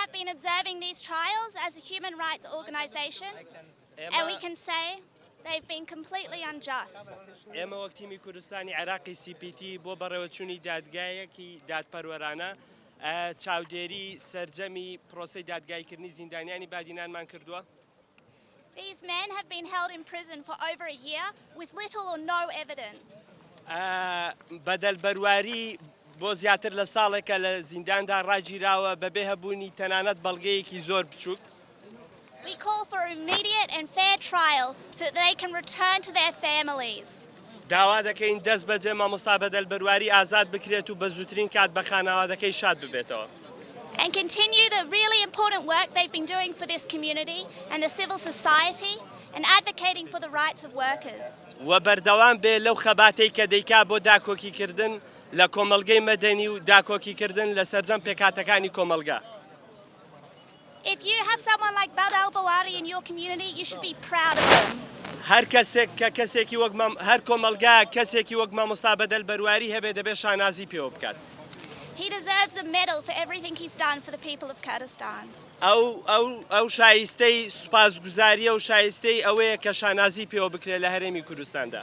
have been observing these trials as a human rights organisation, and we can say they've been completely unjust. ئێمە وەک تیمی کوردستانی عێراقی CPT بۆ بەڕێوەچوونی دادگایەکی دادپەروەرانە چاودێری سەرجەمی پرۆسەی دادگایکردنی زیندانیانی بادینانمان کردووە. These men have been held in prison for over a year with little or no evidence. بەدەل بەرواری بۆ زیاتر لە ساڵێکە لە زینداندا ڕاگیراوە بەبێ هەبوونی تەنانەت بەڵگەیەکی زۆر بچووک. We call for immediate and fair trial so that they can return to their families. داوا دەکەین دەست بەجێ مامۆستا بەدەل بەرواری ئازاد بکرێت و بە زووترین کات بە خانەوادەکەی شاد ببێتەوە. And continue the really important work they've been doing for this community and the civil society and advocating for the rights of workers. و بەردەوام بێ لەو خەباتەی کە دەیکا بۆ داکۆکیکردن لە کۆمەڵگەی مەدەنی و داکۆکیکردن لە سەرجەم پێکهاتەکانی کۆمەڵگا. If you have someone like Berdal Bawari in your community, you should be proud of them. هەر کەسێک کە کەسێکی وەک هەر کۆمەڵگا کەسێکی وەک مامۆستا بەدەل بەرواری هەبێ دەبێت شانازی پێوە بکات. He deserves a medal for everything he's done for the people of Kurdistan. ئەو شایستەی سوپاسگوزاریە و شایستەی ئەوەیە کە شانازی پێوە بکرێت لە هەرێمی کوردستاندا.